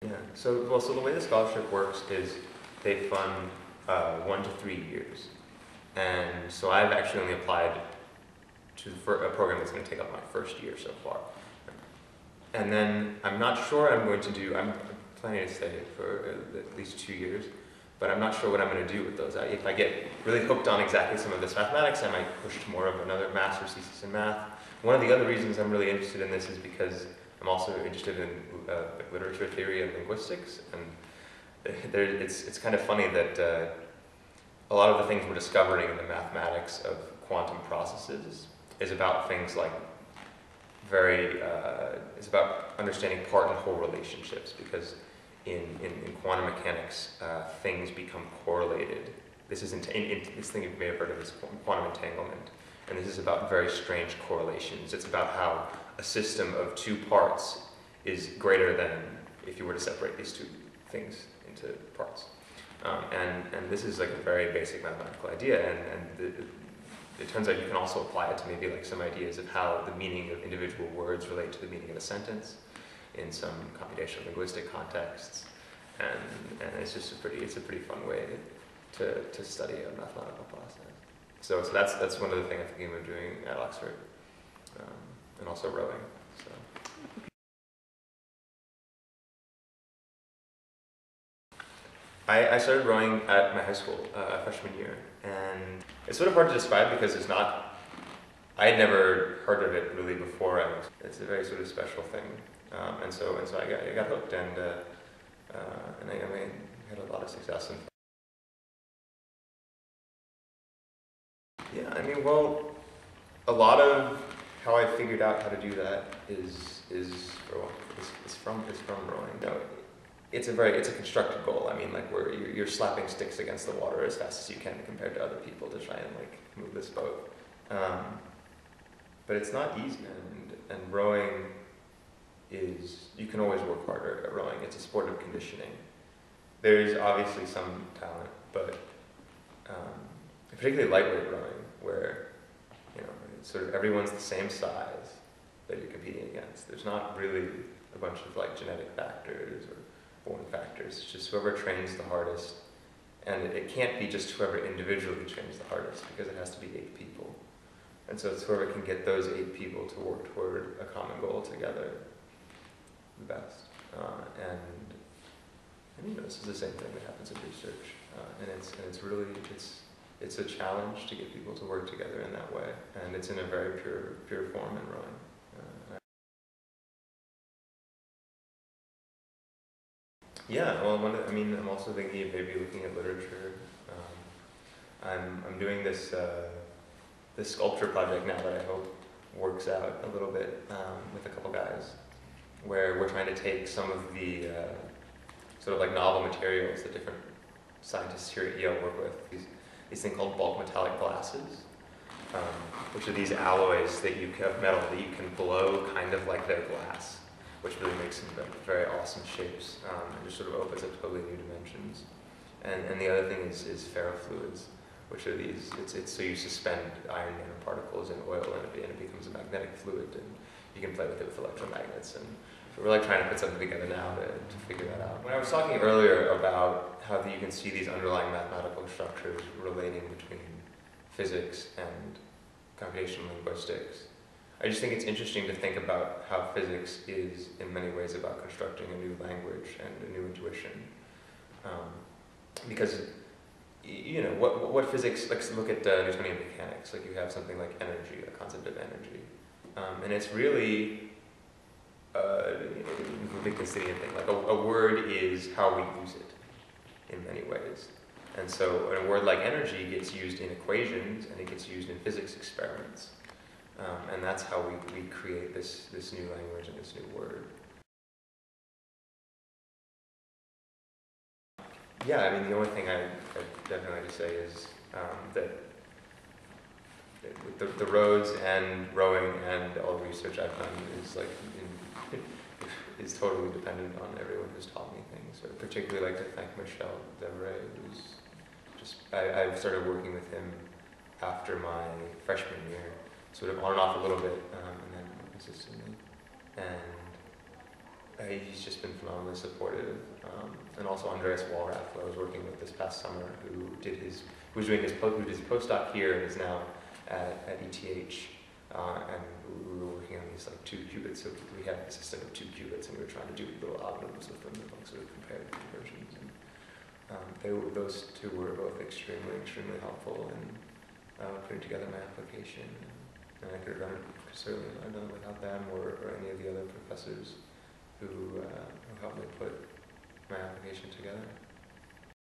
Yeah, so the way the scholarship works is they fund 1 to 3 years. And so I've actually only applied for a program that's going to take up my first year so far. And then I'm not sure I'm planning to stay for at least 2 years, but I'm not sure what I'm going to do with those. If I get really hooked on exactly some of this mathematics, I might push to more of another master's thesis in math. One of the other reasons I'm really interested in this is because I'm also interested in literature theory and linguistics, and it's kind of funny that a lot of the things we're discovering in the mathematics of quantum processes is about things like it's about understanding part and whole relationships, because in quantum mechanics, things become correlated. This thing you may have heard of is quantum entanglement, and this is about very strange correlations. It's about how a system of two parts is greater than if you were to separate these two things into parts. And this is like a very basic mathematical idea, and it turns out you can also apply it to maybe like some ideas of how the meaning of individual words relate to the meaning of a sentence in some computational linguistic contexts, and it's just a pretty fun way to study a mathematical process. So that's one of the things I'm thinking of doing at Oxford, and also rowing. So. I started rowing at my high school, freshman year, and it's sort of hard to describe because I had never heard of it really before. It's a very sort of special thing, and so I got hooked, and I had a lot of success. Yeah, well, a lot of how I figured out how to do that is from rowing. It's a constructed goal. Like where you're slapping sticks against the water as fast as you can compared to other people to try and like move this boat. But it's not easy, and rowing you can always work harder at rowing. It's a sport of conditioning. There's obviously some talent, but particularly lightweight rowing, where sort of everyone's the same size that you're competing against. There's not really a bunch of like genetic factors or born factors. It's just whoever trains the hardest, and it can't be just whoever individually trains the hardest, because it has to be 8 people. And so it's whoever can get those 8 people to work toward a common goal together the best. And this is the same thing that happens in research, and it's a challenge to get people to work together in that way, and it's in a very pure form in rowing. Yeah, well, I'm also thinking of maybe looking at literature. I'm doing this sculpture project now that I hope works out a little bit with a couple guys, where we're trying to take some of the sort of like novel materials that different scientists here at Yale work with. These things called bulk metallic glasses, which are these alloys of metal that you can blow kind of like their glass, which really makes them very awesome shapes, and just sort of opens up totally new dimensions. And the other thing is ferrofluids, which are these, it's so you suspend iron nanoparticles in oil, and it becomes a magnetic fluid, and you can play with it with electromagnets. And so we're like trying to put something together now to figure that out. When I was talking earlier about how you can see these underlying mathematical structures relating between physics and computational linguistics, I just think it's interesting to think about how physics is in many ways about constructing a new language and a new intuition. Because, what physics, let's look at Newtonian mechanics, like you have something like energy, a concept of energy. And it's really a big Constantine thing, like a word is how we use it in many ways. And so a word like energy gets used in equations, and it gets used in physics experiments. And that's how we create this new language and this new word. Yeah, the only thing I definitely like to say is that the Rhodes and rowing and all the research I've done is totally dependent on everyone who's taught me things. So I particularly like to thank Michel Devray, who's I've started working with him after my freshman year, sort of on and off a little bit, and then consistently. And he's just been phenomenally supportive. And also Andreas Wallraff, who I was working with this past summer, who did his postdoc here and is now at ETH. And we were working on these like 2 qubits, so we had a system of 2 qubits, and we were trying to do little algorithms with them that like sort of compared conversions. And those two were both extremely helpful in putting together my application. And I could have certainly not done it without them or any of the other professors who helped me put my application together.